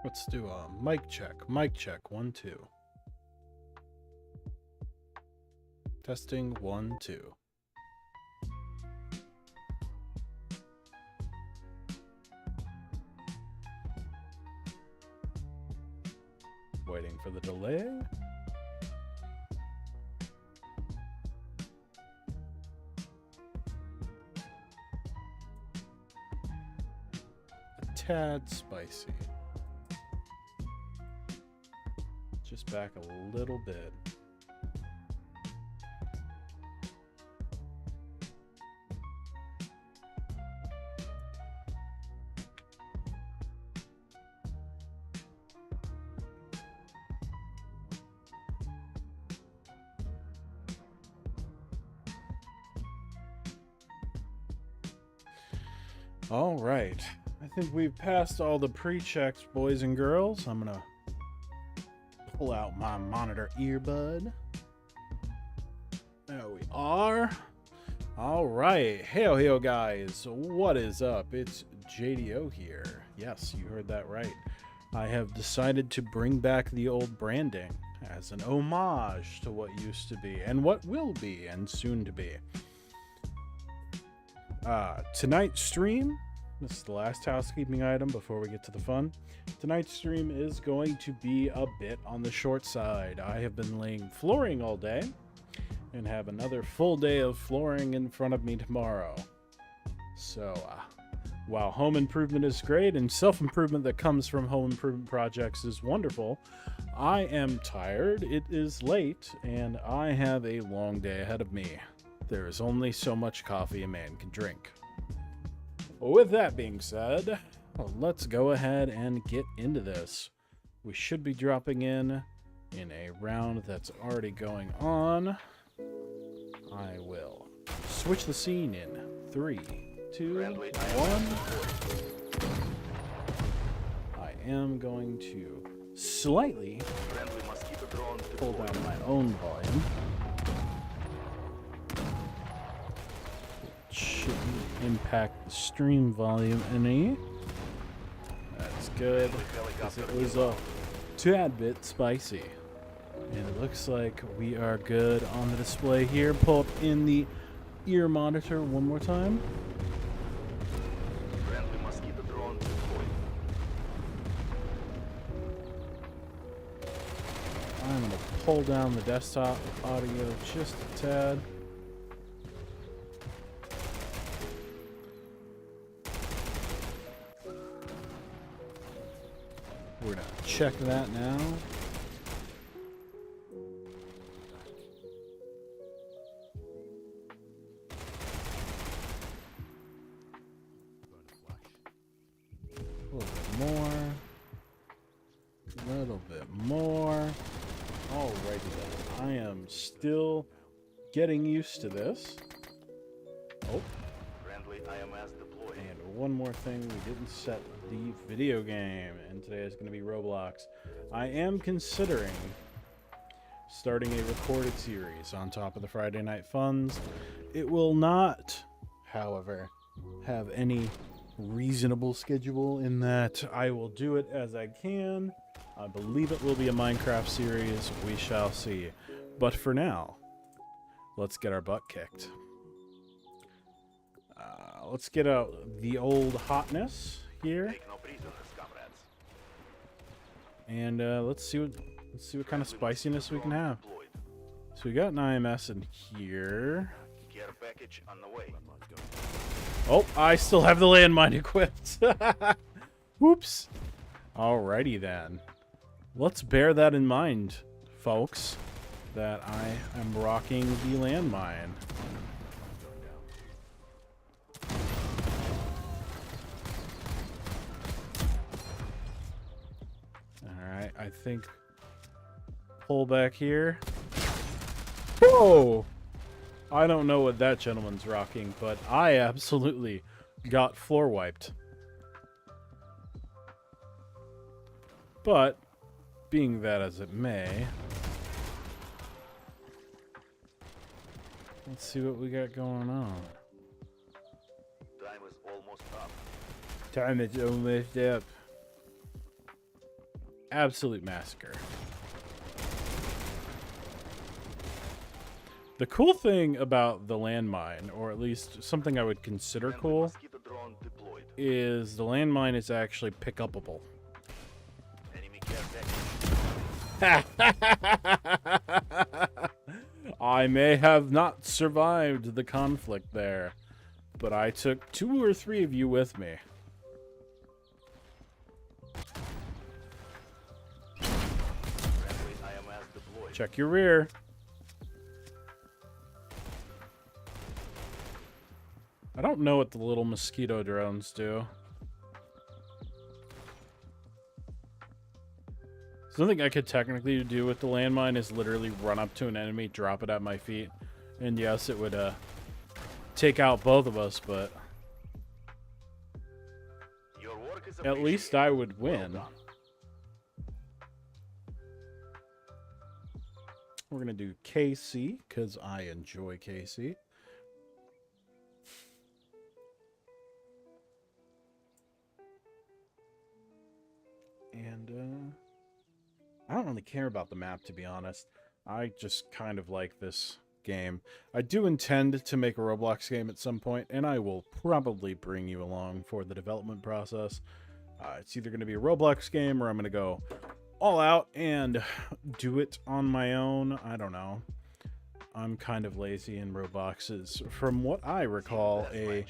Let's do a mic check. Mic check. 1, 2. Testing 1, 2. Waiting for the delay. A tad spicy. Just back a little bit. All right. I think we've passed all the pre-checks, boys and girls. I'm gonna pull out my monitor earbud. There we are. All right. Hail, guys. What is up? It's JDO here. Yes, you heard that right. I have decided to bring back the old branding as an homage to what used to be and what will be and soon to be. Tonight's stream, this is the last housekeeping item before we get to the fun. Tonight's stream is going to be a bit on the short side. I have been laying flooring all day and have another full day of flooring in front of me tomorrow. So, while home improvement is great and self-improvement that comes from home improvement projects is wonderful, I am tired, it is late, and I have a long day ahead of me. There is only so much coffee a man can drink. With that being said, let's go ahead and get into this. We should be dropping in a round that's already going on. I will switch the scene in 3, 2, 1. I am going to slightly pull down my own volume. Shouldn't impact the stream volume any. That's good, because it was a tad bit spicy. And it looks like we are good on the display here. Pull up in the ear monitor one more time. I'm going to pull down the desktop audio just a tad. We're going to check that now. A little bit more. A little bit more. Alrighty then. I am still getting used to this. Oh. And one more thing, we didn't set the video game, and today is going to be Roblox. I am considering starting a recorded series on top of the Friday Night Funs. It will not, however, have any reasonable schedule in that I will do it as I can. I believe it will be a Minecraft series. We shall see. But for now, let's get our butt kicked. Let's get out the old hotness here, and let's see what kind of spiciness we can have. So we got an IMS in here. Oh, I still have the landmine equipped. Whoops. Alrighty then. Let's bear that in mind, folks, that I am rocking the landmine. Alright, I think pull back here. Whoa! I don't know what that gentleman's rocking, but I absolutely got floor wiped. But, being that as it may, let's see what we got going on. Time is almost up. Time is almost up. absolute massacre. The cool thing about the landmine, or at least something I would consider cool, is the landmine is actually pick-upable. I may have not survived the conflict there, but I took 2 or 3 of you with me. Check your rear. I don't know what the little mosquito drones do. Something I could technically do with the landmine is literally run up to an enemy, drop it at my feet, and yes, it would take out both of us, but at least I would win. We're gonna do KC because I enjoy KC. And I don't really care about the map, to be honest. I just kind of like this game. I do intend to make a Roblox game at some point, and I will probably bring you along for the development process. It's either going to be a Roblox game, or I'm going to go all out and do it on my own. I don't know. I'm kind of lazy, and Roblox is, from what I recall, a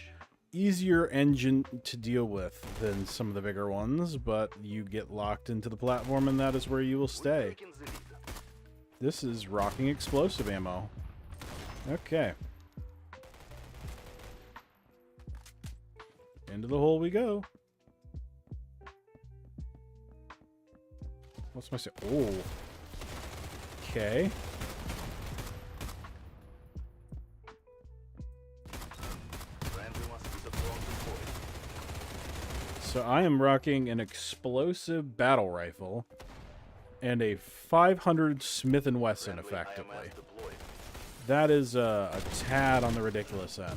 easier engine to deal with than some of the bigger ones, but you get locked into the platform and that is where you will stay. This is rocking explosive ammo. Okay. Into the hole we go. What's my... Oh. Okay. So I am rocking an explosive battle rifle and a 500 Smith & Wesson, effectively. That is a tad on the ridiculous end.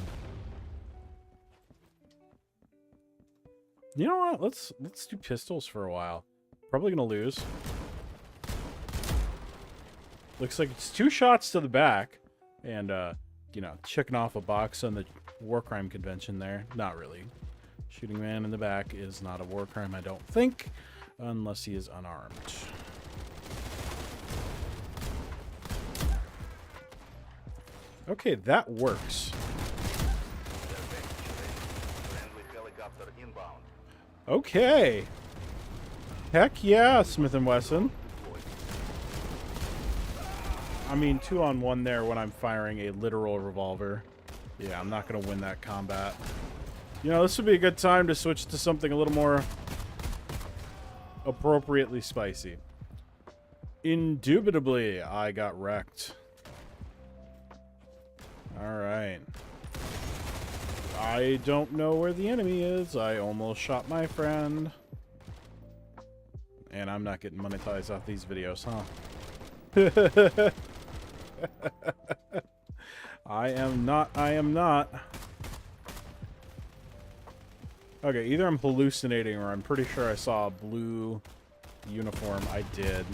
You know what? Let's do pistols for a while. Probably gonna lose. Looks like it's 2 shots to the back, and you know, checking off a box on the war crime convention there. Not really. Shooting a man in the back is not a war crime, I don't think, unless he is unarmed. Okay, that works. Okay. Heck yeah, Smith & Wesson. I mean, 2-on-1 there when I'm firing a literal revolver. Yeah, I'm not going to win that combat. You know, this would be a good time to switch to something a little more appropriately spicy. Indubitably, I got wrecked. Alright. I don't know where the enemy is. I almost shot my friend. And I'm not getting monetized off these videos, huh? I am not. Okay, either I'm hallucinating or I'm pretty sure I saw a blue uniform. I did.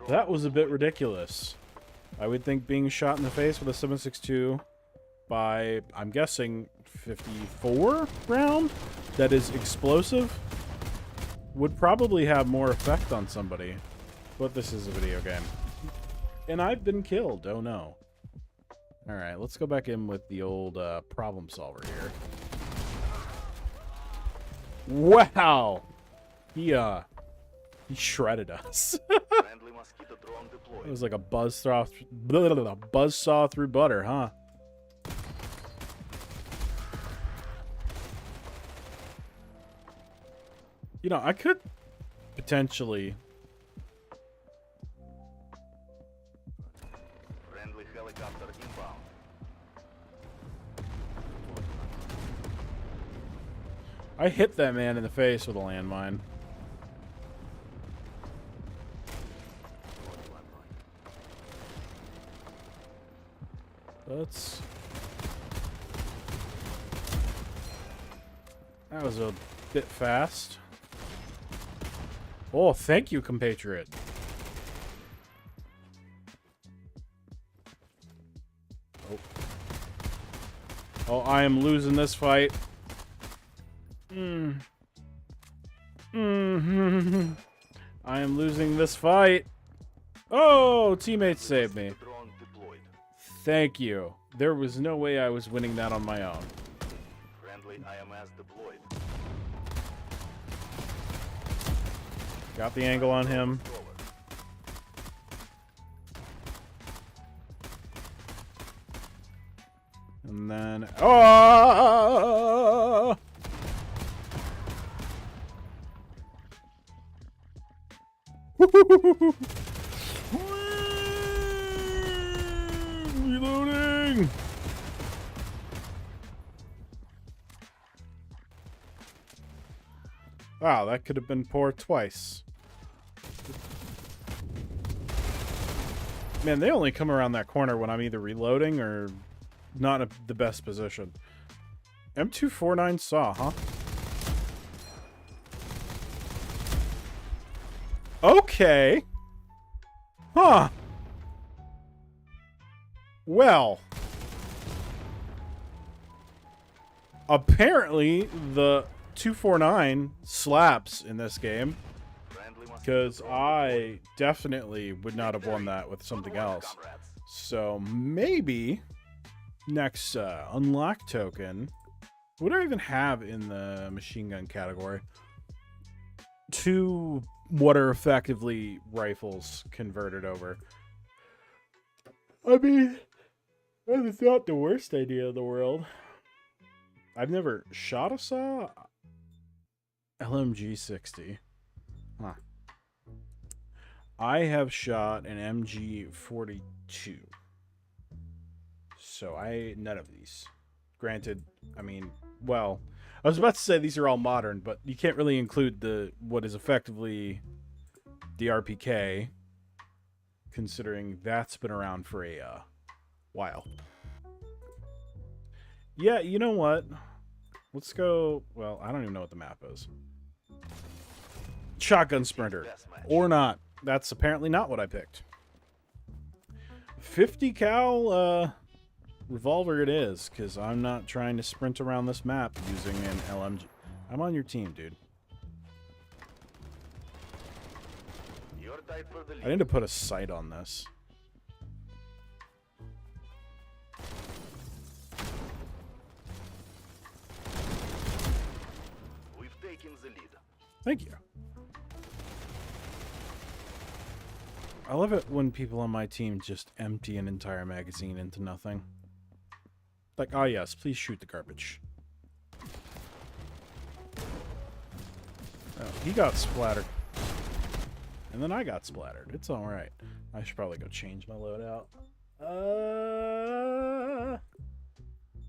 That was a bit ridiculous. I would think being shot in the face with a 7.62 by, I'm guessing, 54 round that is explosive would probably have more effect on somebody. But this is a video game. And I've been killed. Oh no. Alright, let's go back in with the old problem solver here. Wow! He shredded us. It was like a buzzsaw through butter, huh? You know, I could potentially... Friendly helicopter inbound. I hit that man in the face with a landmine. That was a bit fast. Oh, thank you, compatriot. Oh. Oh, I am losing this fight. I am losing this fight. Oh, teammates saved me. Drone deployed. Thank you. There was no way I was winning that on my own. Friendly IMS deployed. Got the angle on him. And then... Oh! Reloading! Wow, that could have been poor twice. Man, they only come around that corner when I'm either reloading or not in the best position. M249 saw, huh? Okay. Huh. Well. Apparently, the 249 slaps in this game. Because I definitely would not have won that with something else. So maybe next unlock token. What do I even have in the machine gun category? 2 what are effectively rifles converted over. I mean, that's not the worst idea in the world. I've never shot a saw. LMG 60. Huh. I have shot an MG 42. So none of these. Granted, I mean, well, I was about to say these are all modern, but you can't really include what is effectively the RPK, considering that's been around for a while. Yeah, you know what? Let's go. Well, I don't even know what the map is. Shotgun Sprinter. Or not. That's apparently not what I picked. 50 cal revolver it is, because I'm not trying to sprint around this map using an LMG. I'm on your team, dude. I need to put a sight on this. We've taken the lead. Thank you. I love it when people on my team just empty an entire magazine into nothing. Like, oh yes, please shoot the garbage. Oh, he got splattered. And then I got splattered. It's alright. I should probably go change my loadout.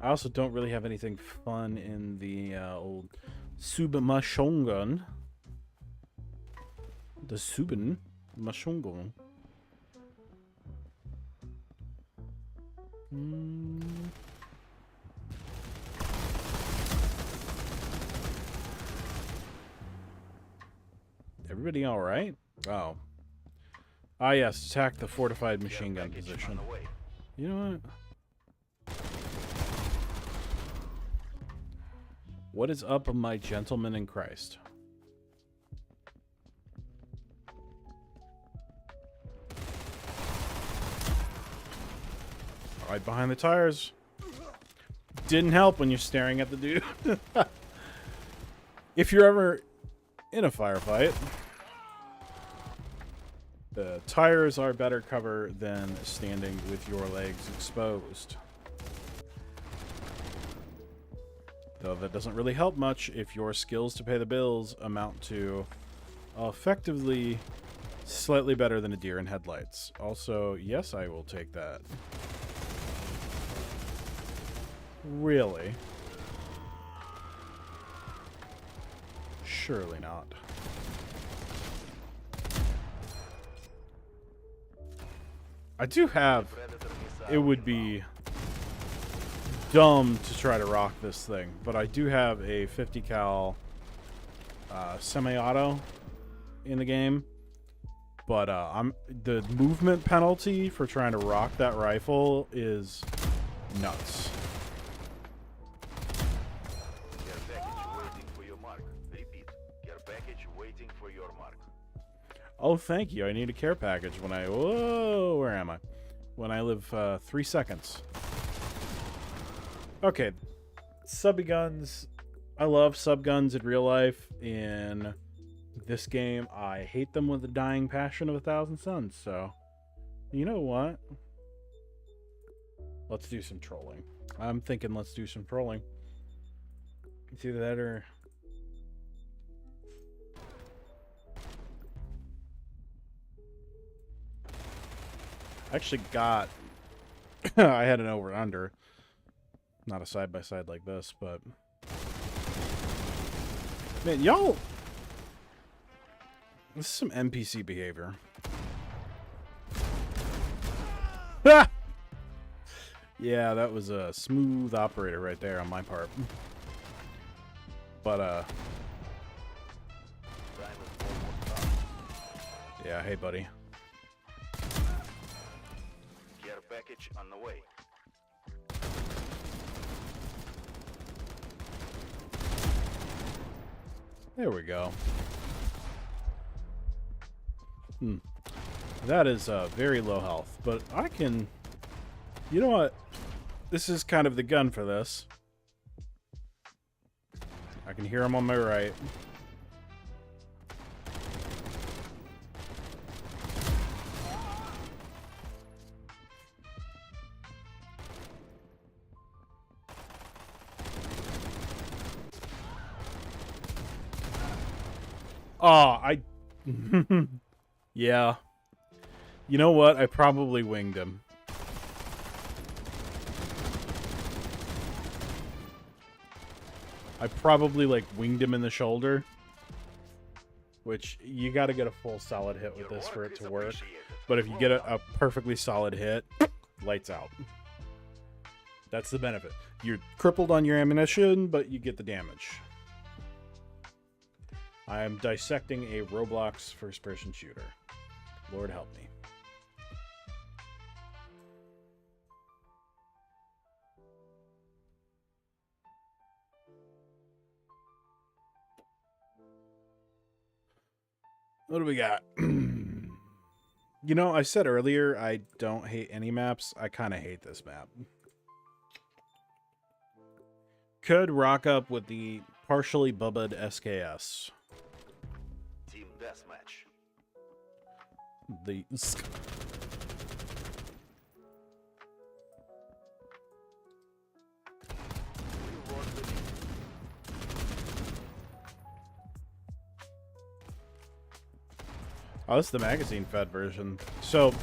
I also don't really have anything fun in the old Submachine gun. The Submachine gun. Everybody all right? Oh. Ah, yes. Attack the fortified machine gun position. You know what? What is up, my gentleman in Christ? Right behind the tires. Didn't help when you're staring at the dude. If you're ever in a firefight, the tires are better cover than standing with your legs exposed. Though that doesn't really help much if your skills to pay the bills amount to effectively slightly better than a deer in headlights. Also, yes, I will take that. Really? Surely not. I do have... It would be dumb to try to rock this thing, but I do have a 50 cal semi-auto in the game. But the movement penalty for trying to rock that rifle is nuts. Care package waiting for your mark. Repeat. Care package waiting for your mark. Oh, thank you. I need a care package when I... Whoa, where am I? When I live 3 seconds. Okay. Subby guns. I love sub guns in real life. In this game, I hate them with the dying passion of 1,000 suns. So, you know what? Let's do some trolling. I'm thinking let's do some trolling. It's either that or... I actually got... I had an over-under. Not a side-by-side like this, but... Man, y'all... This is some NPC behavior. Ah! Yeah, that was a smooth operator right there on my part. But, Time is almost up. yeah, hey, buddy. Care package on the way. There we go. That is very low health, but I can... You know what? This is kind of the gun for this. I can hear him on my right. Oh, yeah. You know what? I probably winged him. I probably, like, winged him in the shoulder. Which, you gotta get a full solid hit with this for it to work. But if you get a perfectly solid hit, lights out. That's the benefit. You're crippled on your ammunition, but you get the damage. I am dissecting a Roblox first-person shooter. Lord help me. What do we got? You know, I said earlier I don't hate any maps. I kind of hate this map. Could rock up with the partially bubbed SKS. Team deathmatch. The... We want the lead. Oh, this is the magazine-fed version. So,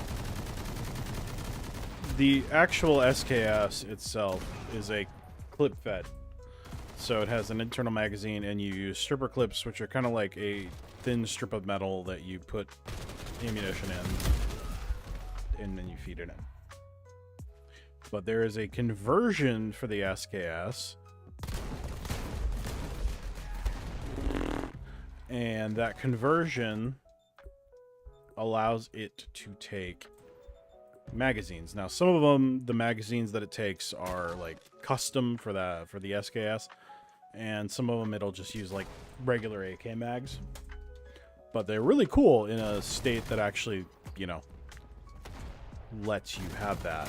the actual SKS itself is a clip-fed. So it has an internal magazine, and you use stripper clips, which are kind of like a thin strip of metal that you put ammunition in, and then you feed it in. But there is a conversion for the SKS. And that conversion allows it to take magazines. Now, some of them, the magazines that it takes are like custom for the SKS, and some of them it'll just use like regular AK mags. But they're really cool in a state that actually, you know, lets you have that.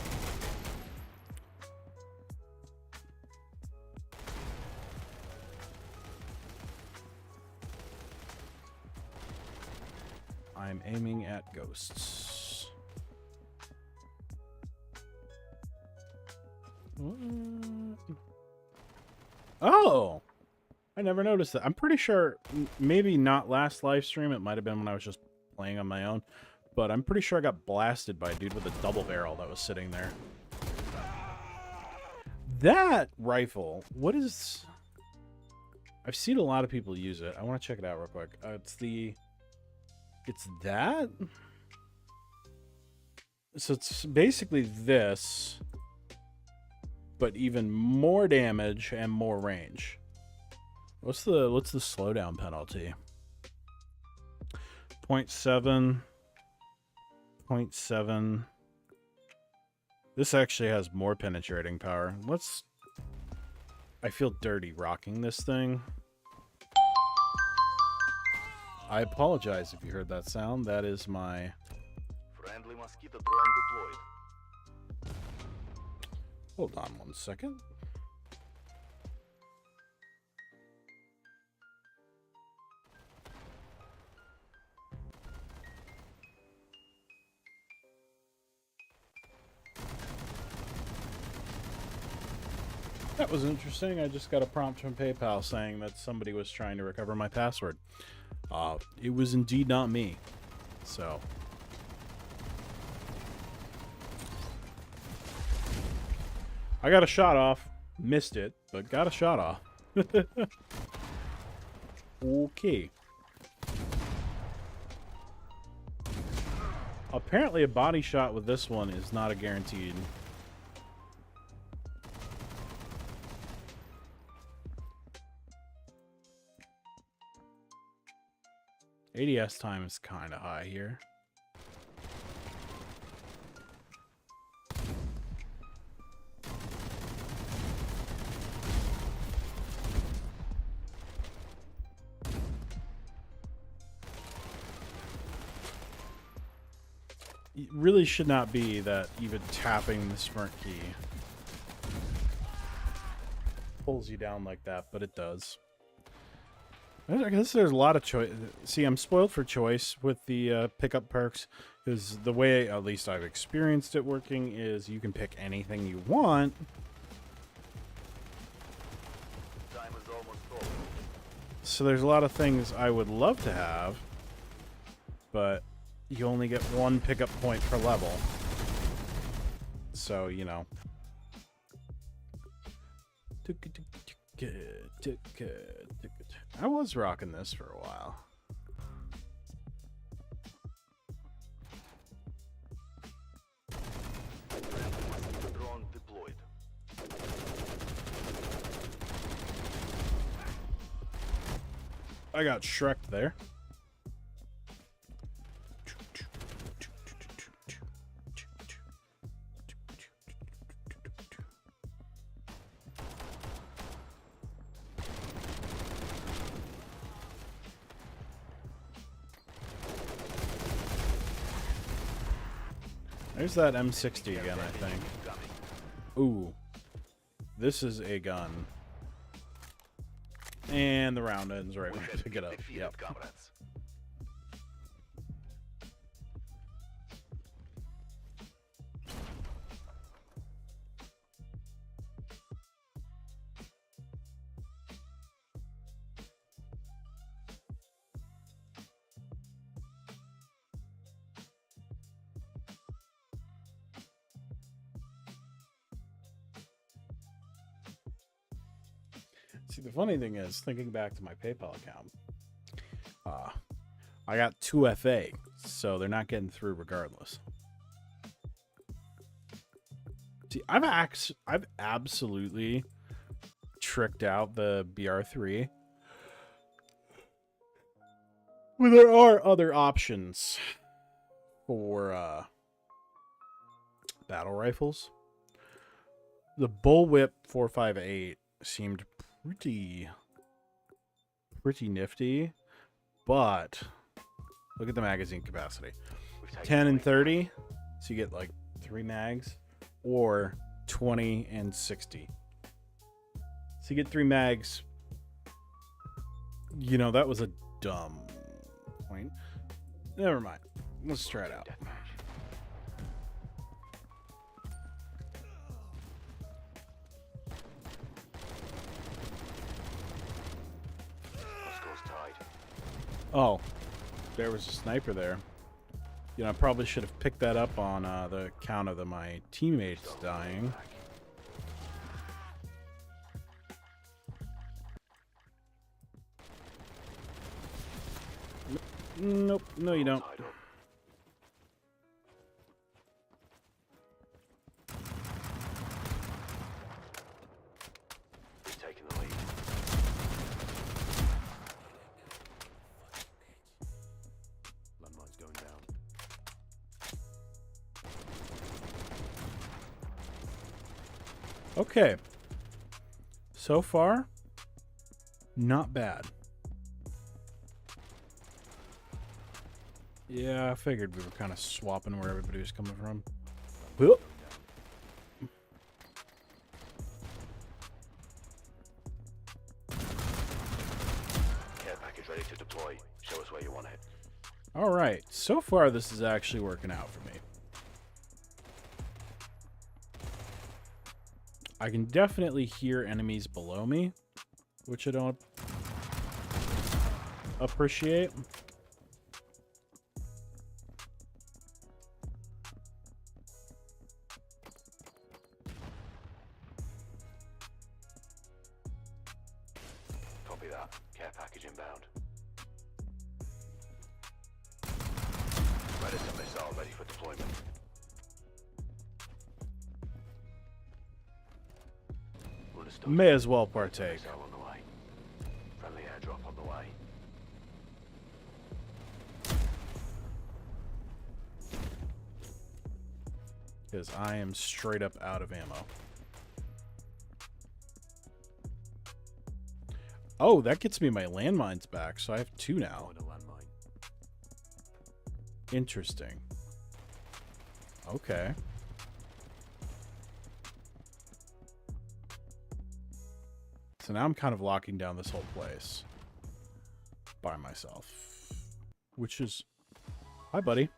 I'm aiming at ghosts. Oh! I never noticed that. I'm pretty sure, maybe not last live stream, it might have been when I was just playing on my own, but I'm pretty sure I got blasted by a dude with a double barrel that was sitting there. That rifle, what is... I've seen a lot of people use it. I want to check it out real quick. It's that? So it's basically this. but even more damage and more range. What's the slowdown penalty? 0.7. 0.7. This actually has more penetrating power. I feel dirty rocking this thing. I apologize if you heard that sound. That is my... Friendly mosquito drone deployed. Hold on one second. That was interesting. I just got a prompt from PayPal saying that somebody was trying to recover my password. It was indeed not me. So... I got a shot off. Missed it, but got a shot off. Okay. Apparently a body shot with this one is not a guaranteed. ADS time is kind of high here. It really should not be that even tapping the sprint key pulls you down like that, but it does. I guess there's a lot of choice. See, I'm spoiled for choice with the pickup perks, because the way, at least I've experienced it working, is you can pick anything you want. Time is almost over. So there's a lot of things I would love to have, but you only get one pickup point per level. So, you know. I was rocking this for a while. Drone deployed. I got Shrek'd there. There's that M60 again, I think. Ooh. This is a gun. And the round ends right when I pick it up. Yep. Comrades. See, the funny thing is, thinking back to my PayPal account, I got 2 FA, so they're not getting through regardless. See, I've absolutely tricked out the BR3. Well, there are other options for battle rifles. The Bullwhip 458 seemed pretty nifty, but look at the magazine capacity. 10 and 30, so you get like 3 mags, or 20 and 60. So you get 3 mags. You know, that was a dumb point. Never mind. Let's try it out. Oh, there was a sniper there. You know, I probably should have picked that up on the account of my teammates dying. Nope, no you don't. Okay. So far, not bad. Yeah, I figured we were kind of swapping where everybody was coming from. Whoop. Care package ready to deploy. Show us where you want it. All right. So far, this is actually working out for me. I can definitely hear enemies below me, which I don't appreciate. Copy that. Care package inbound. Predator missile ready for deployment. Understood. May as well partake. Missile on the way. Friendly airdrop on the way. Because I am straight up out of ammo. Oh, that gets me my landmines back, so I have 2 now. Interesting. Okay. So now I'm kind of locking down this whole place by myself, which is... Hi, buddy.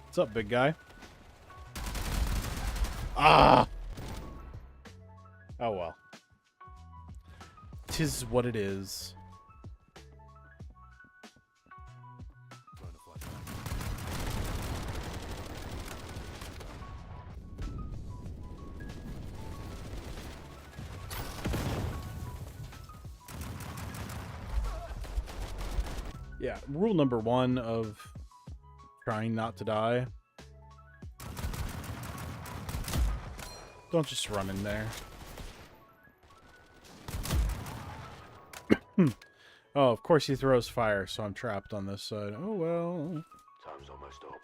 What's up, big guy? Ah! Oh, well. 'Tis what it is. Yeah, rule number 1 of trying not to die. Don't just run in there. Oh, of course he throws fire, so I'm trapped on this side. Oh, well. Time's almost up.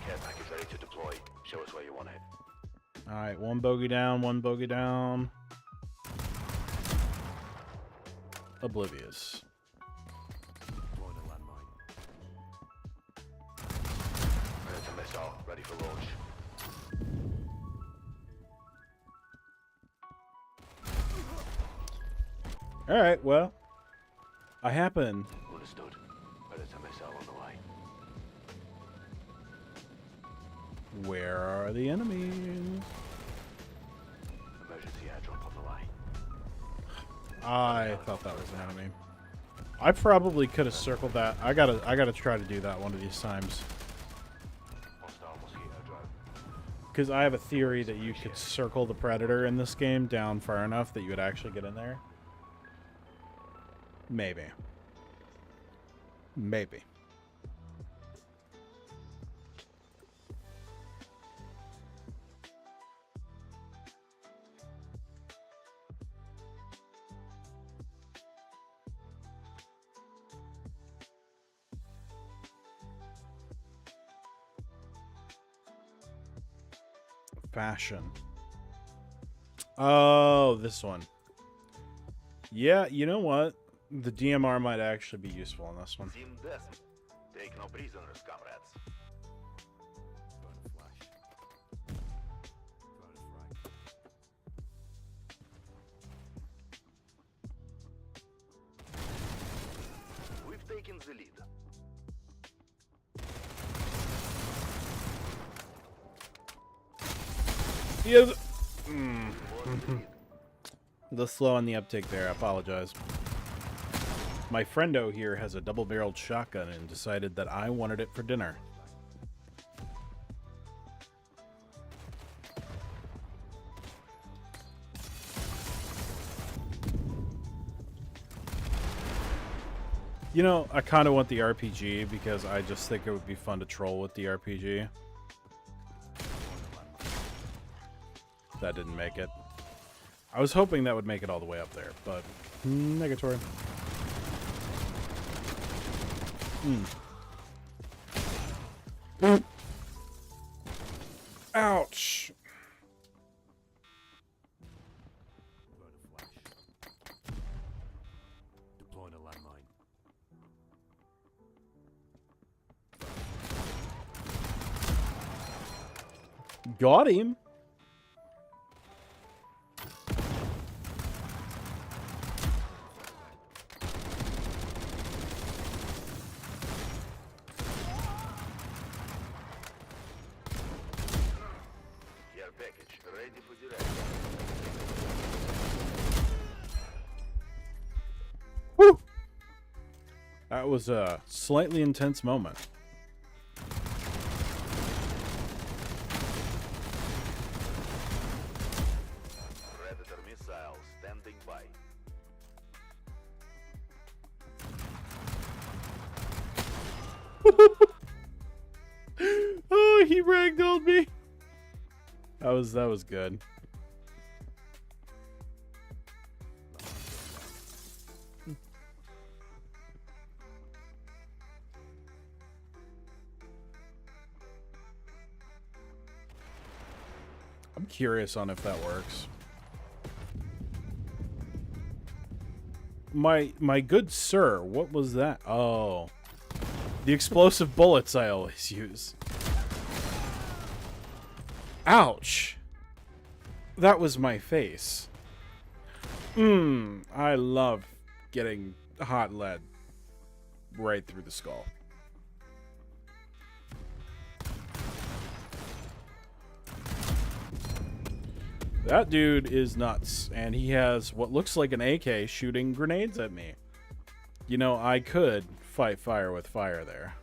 Care package ready to deploy. Show us where you want it. Alright, 1 bogey down, 1 bogey down. Oblivious. Deploying a landmine. Predator missile ready for launch. Alright, well. I happen. Understood. Predator missile on the way. Where are the enemies? Emergency airdrop on the way. I thought that was an enemy. I probably could have circled that. I gotta try to do that one of these times. Hostile mosquito drone. Because I have a theory that you could circle the predator in this game down far enough that you would actually get in there. Maybe. Maybe. Fashion. Oh, this one. Yeah, you know what? The DMR might actually be useful in this one. Team Death. Take no prisoners, comrades. We've taken the lead. Yes. The slow on the uptake there. I apologize. My friendo here has a double-barreled shotgun and decided that I wanted it for dinner. You know, I kind of want the RPG because I just think it would be fun to troll with the RPG. That didn't make it. I was hoping that would make it all the way up there, but negatory. Ouch. Deploying a landmine. Got him. Care package ready for direct. Woo! That was a slightly intense moment. Predator missile standing by. Oh, he ragdolled me. That was good. I'm curious on if that works. My good sir, what was that? Oh. The explosive bullets I always use. Ouch. That was my face. I love getting hot lead right through the skull. That dude is nuts, and he has what looks like an AK shooting grenades at me. You know, I could fight fire with fire there.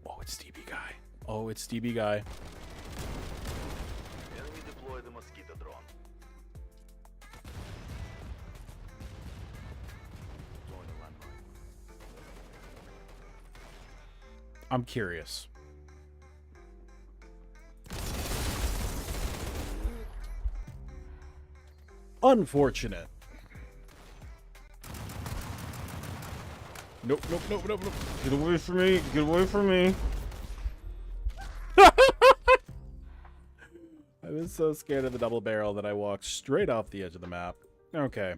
Oh, it's DB guy. Oh, it's DB guy. Enemy deploy the mosquito drone. Deploying a landmine. I'm curious. Unfortunate. Nope, nope, nope, nope, nope. Get away from me. Get away from me. I was so scared of the double barrel that I walked straight off the edge of the map. Okay.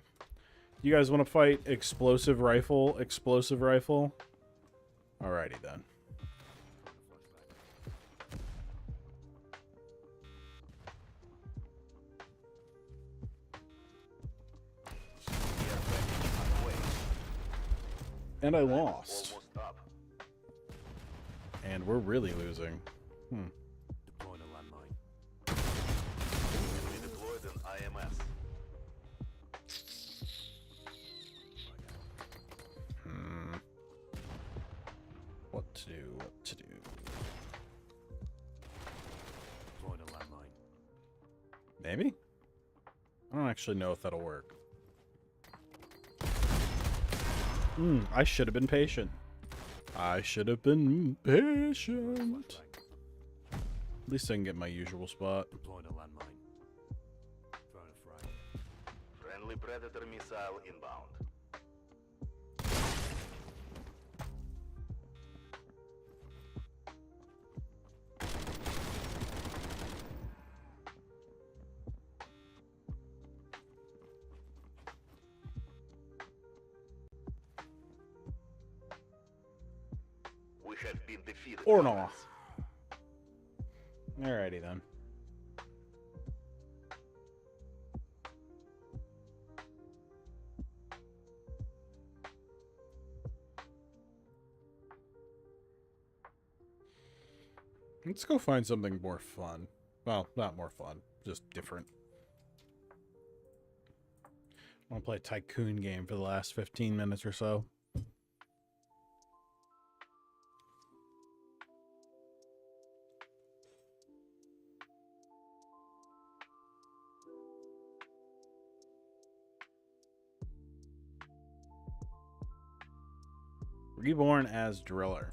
You guys want to fight explosive rifle? Explosive rifle? Alrighty then. Care package on the way. And I lost. Almost up. And we're really losing. Deploying a landmine. Enemy deployed an IMS. What to do? What to do? Deploying a landmine. Maybe? I don't actually know if that'll work. I should have been patient. I should have been patient. At least I can get my usual spot. Deploying a landmine. Throwing a frag. Friendly Predator missile inbound. We have been defeated. Or friends. not. Alrighty then. Let's go find something more fun. Well, not more fun, just different. I want to play a tycoon game for the last 15 minutes or so. Reborn as Driller.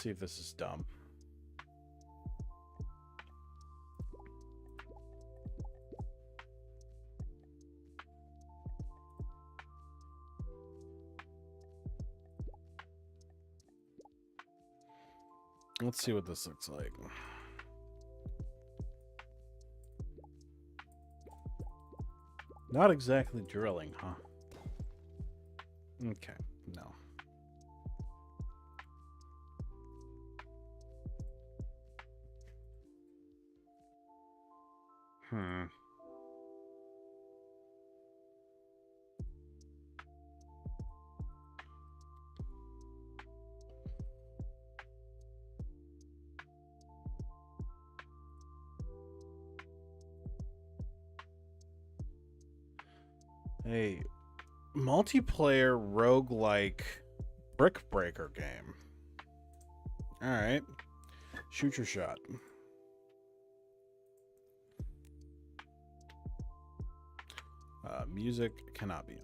see if this is dumb. Let's see what this looks like. Not exactly drilling, huh? Okay, no. A multiplayer roguelike brick breaker game. Alright. Shoot your shot. Music cannot be on.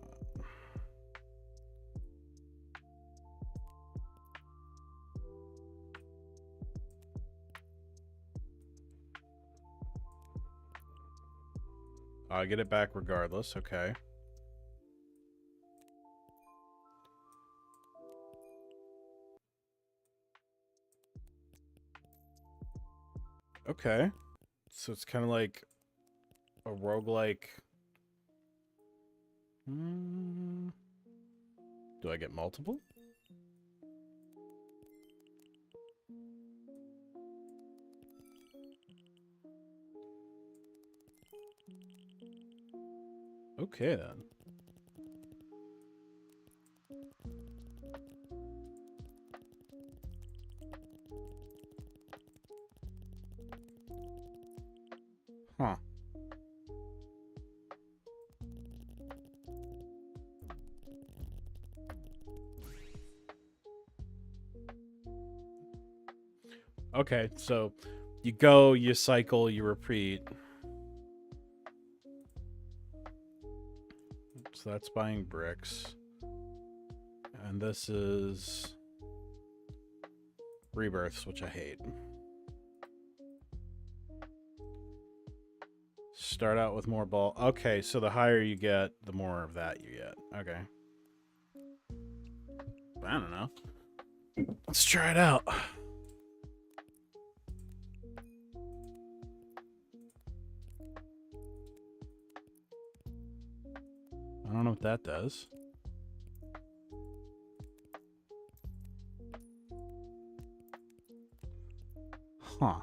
I'll get it back regardless, okay. Okay. So it's kind of like a roguelike. Do I get multiple? Okay then. Huh. Okay, so you go, you cycle, you repeat. So that's buying bricks. And this is rebirths, which I hate. Start out with more ball. Okay, so the higher you get, the more of that you get. Okay. I don't know. Let's try it out. I don't know what that does. Huh.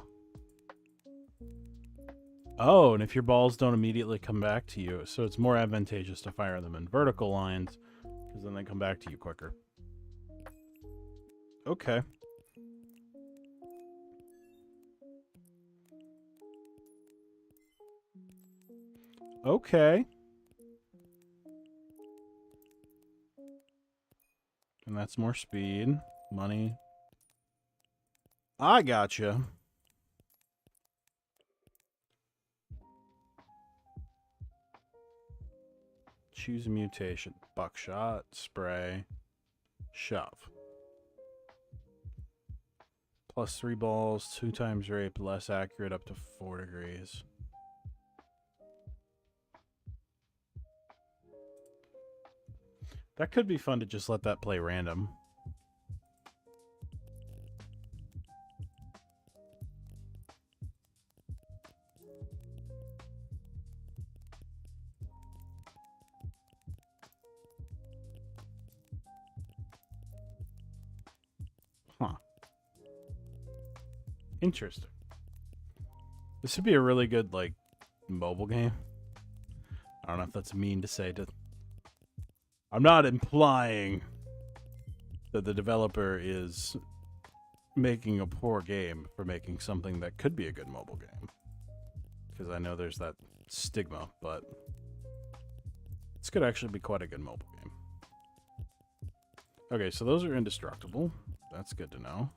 Oh, and if your balls don't immediately come back to you, so it's more advantageous to fire them in vertical lines, because then they come back to you quicker. Okay. Okay. And that's more speed, money. I gotcha. Choose a mutation. Buckshot, spray, shove. Plus 3 balls, 2 times rape, less accurate up to 4 degrees. That could be fun to just let that play random. Huh. Interesting. This would be a really good, like, mobile game. I don't know if that's mean to say to... I'm not implying that the developer is making a poor game for making something that could be a good mobile game. Because I know there's that stigma, but this could actually be quite a good mobile game. Okay, so those are indestructible. That's good to know.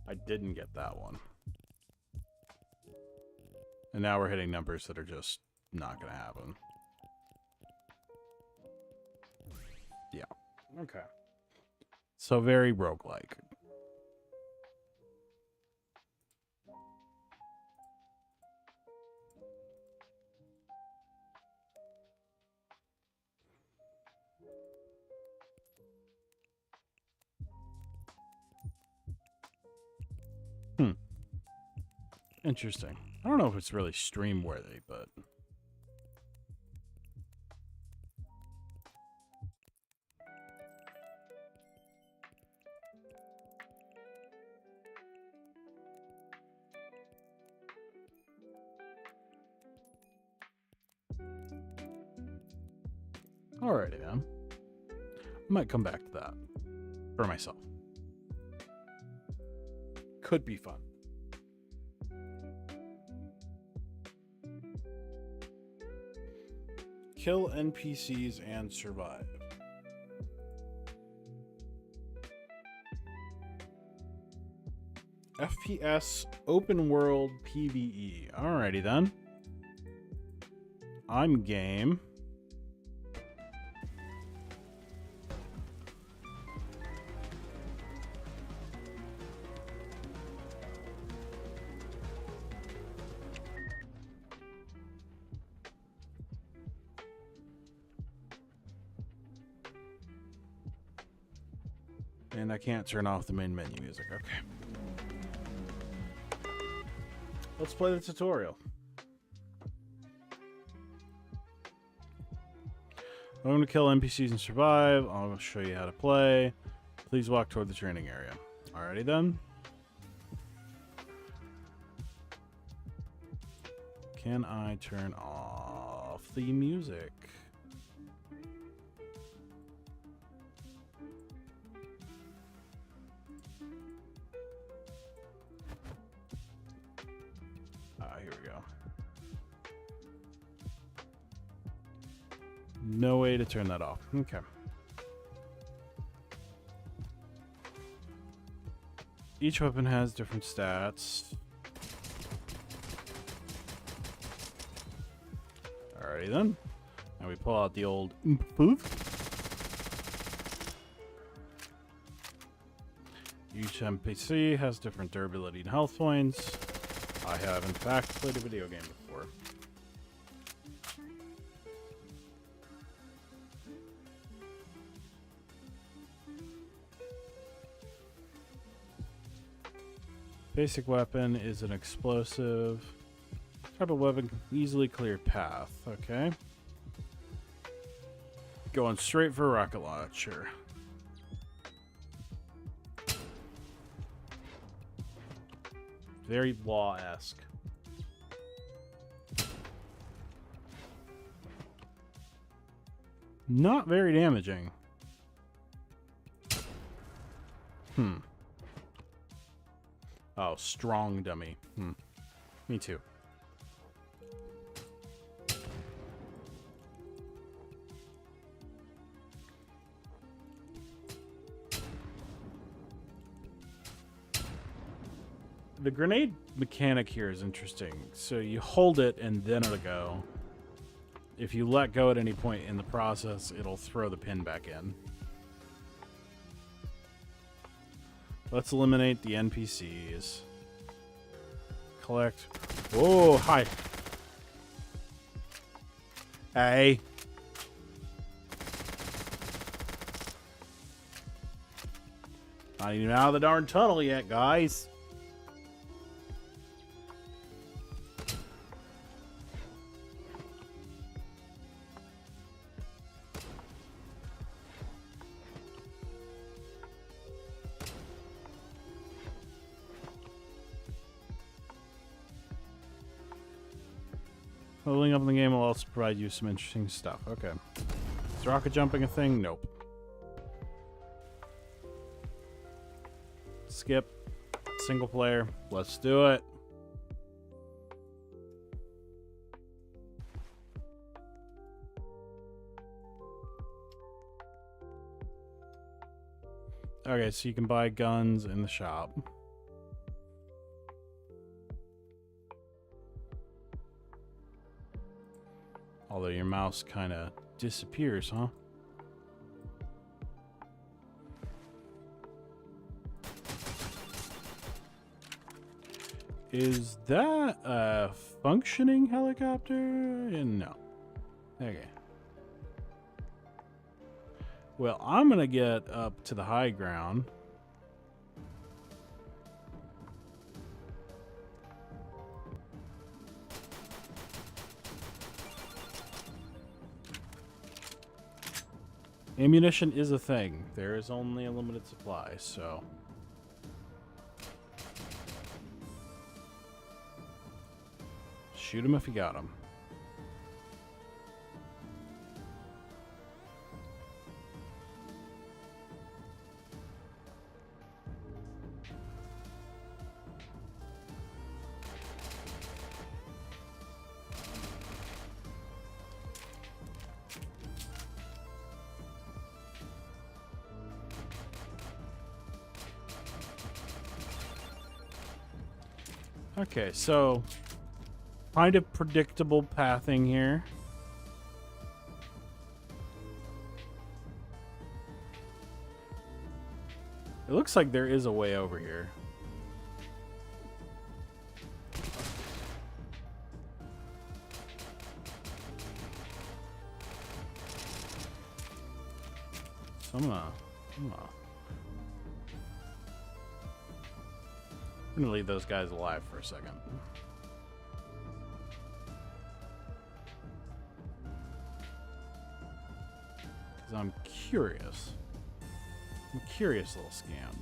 I didn't get that one. And now we're hitting numbers that are just not going to happen. Yeah. Okay. So very roguelike. Interesting. I don't know if it's really stream worthy, but alrighty then. Might come back to that for myself. Could be fun. Kill NPCs and survive. FPS open world PvE. Alrighty then. I'm game. And I can't turn off the main menu music. Okay. Let's play the tutorial. I'm going to kill NPCs and survive. I'll show you how to play. Please walk toward the training area. Alrighty then. Can I turn off the music? Here we go. No way to turn that off. Okay. Each weapon has different stats. Alrighty then. Now we pull out the old poof. Each NPC has different durability and health points. I have, in fact, played a video game before. Basic weapon is an explosive. Type of weapon can easily clear path. Okay. Going straight for a rocket launcher. Very Law-esque. Not very damaging. Oh, strong dummy. Me too. The grenade mechanic here is interesting. So you hold it and then it'll go. If you let go at any point in the process, it'll throw the pin back in. Let's eliminate the NPCs. Collect. Oh, hi. Hey. Not even out of the darn tunnel yet, guys. Leveling up in the game will also provide you some interesting stuff. Okay. Is rocket jumping a thing? Nope. Skip. Single player. Let's do it. Okay, so you can buy guns in the shop. Although your mouse kind of disappears, huh? Is that a functioning helicopter? No. Okay. Well, I'm gonna get up to the high ground. Ammunition is a thing. There is only a limited supply, so... shoot him if you got him. Okay, so kind of predictable pathing here. It looks like there is a way over here. So I'm gonna leave those guys alive for a second. Because I'm curious. I'm a curious little scam.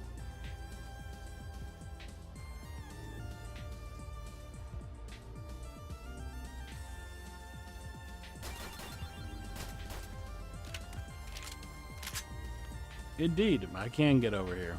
Indeed, I can get over here.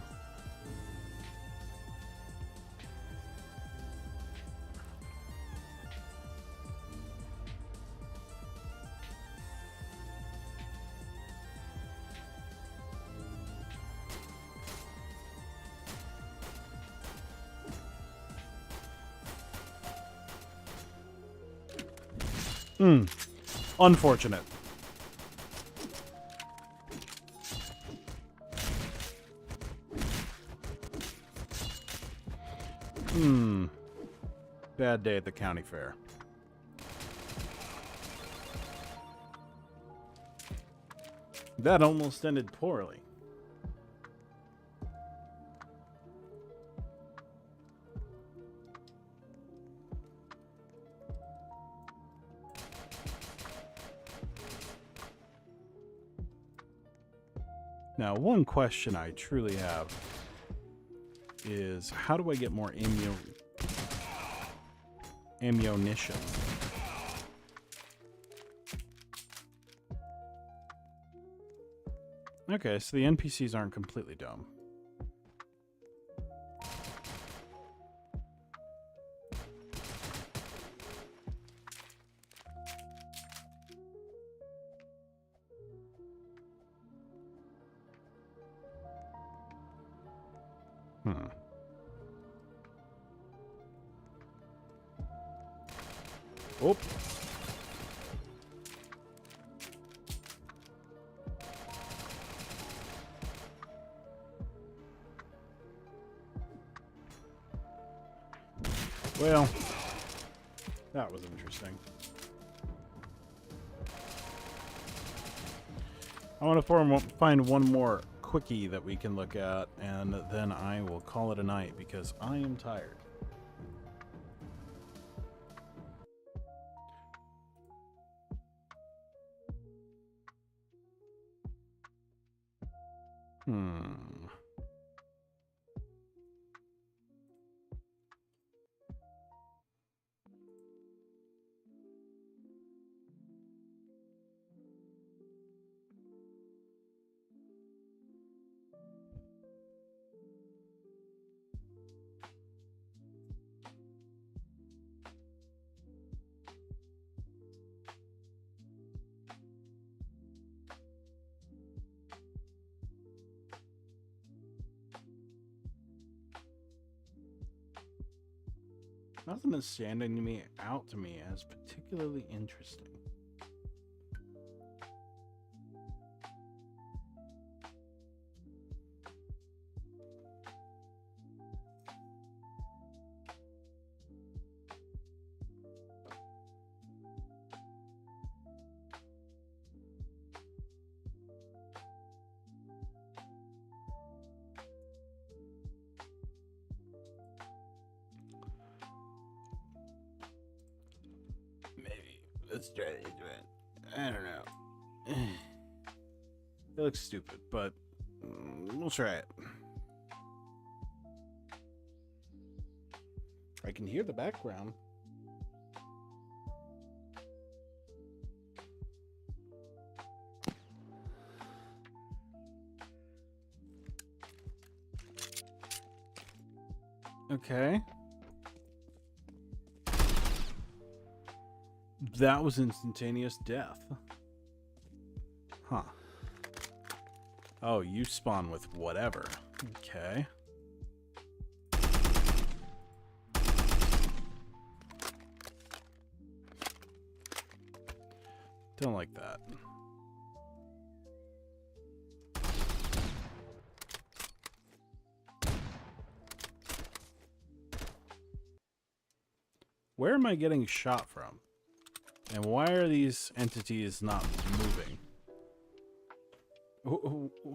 Unfortunate. Bad day at the county fair. That almost ended poorly. Now, one question I truly have is, how do I get more ammunition? Okay, so the NPCs aren't completely dumb. Oh. Well, that was interesting. I want to find one more quickie that we can look at, and then I will call it a night because I am tired. Nothing is standing out to me as particularly interesting. Let's try this one. I don't know. It looks stupid, but we'll try it. I can hear the background. Okay. That was instantaneous death. Huh. Oh, you spawn with whatever. Okay. Don't like that. Where am I getting shot from? And why are these entities not moving?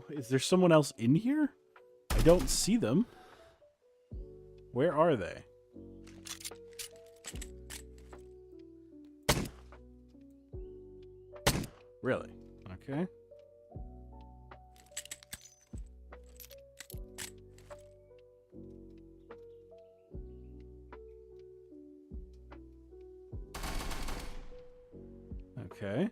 Is there someone else in here? I don't see them. Where are they? Really? Okay. Okay.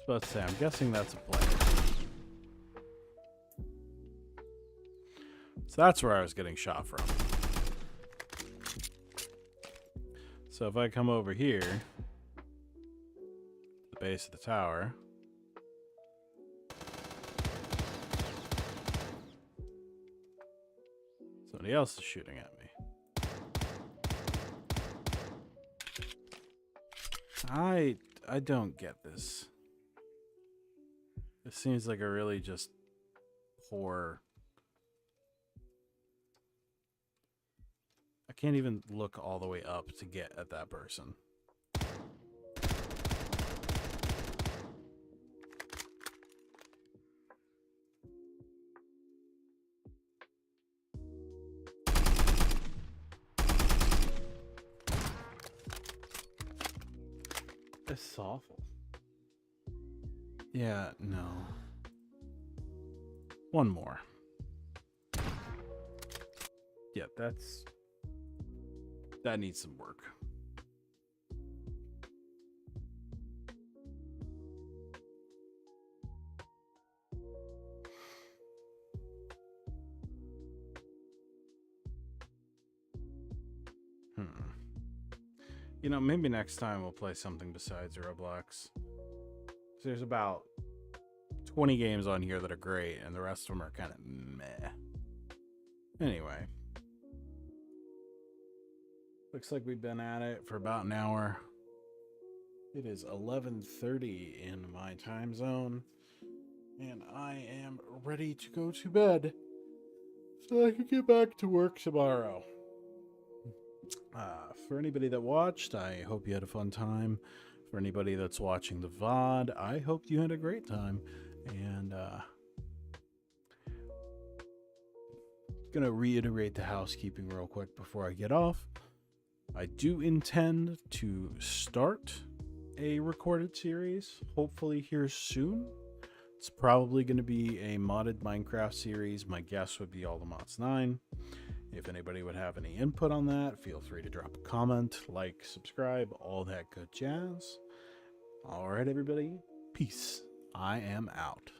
I was about to say, I'm guessing that's a player. So that's where I was getting shot from. So if I come over here, the base of the tower, somebody else is shooting at me. I don't get this. This seems like a really just poor... I can't even look all the way up to get at that person. It's awful. Yeah, no. One more. Yeah, that needs some work. You know, maybe next time we'll play something besides Roblox. There's about 20 games on here that are great, and the rest of them are kind of meh. Anyway. Looks like we've been at it for about an hour. It is 11:30 in my time zone, and I am ready to go to bed so I can get back to work tomorrow. For anybody that watched, I hope you had a fun time. For anybody that's watching the VOD, I hope you had a great time. And gonna reiterate the housekeeping real quick before I get off. I do intend to start a recorded series, hopefully here soon. It's probably going to be a modded Minecraft series. My guess would be All the Mods 9. If anybody would have any input on that, feel free to drop a comment, like, subscribe, all that good jazz. All right, everybody. Peace. I am out.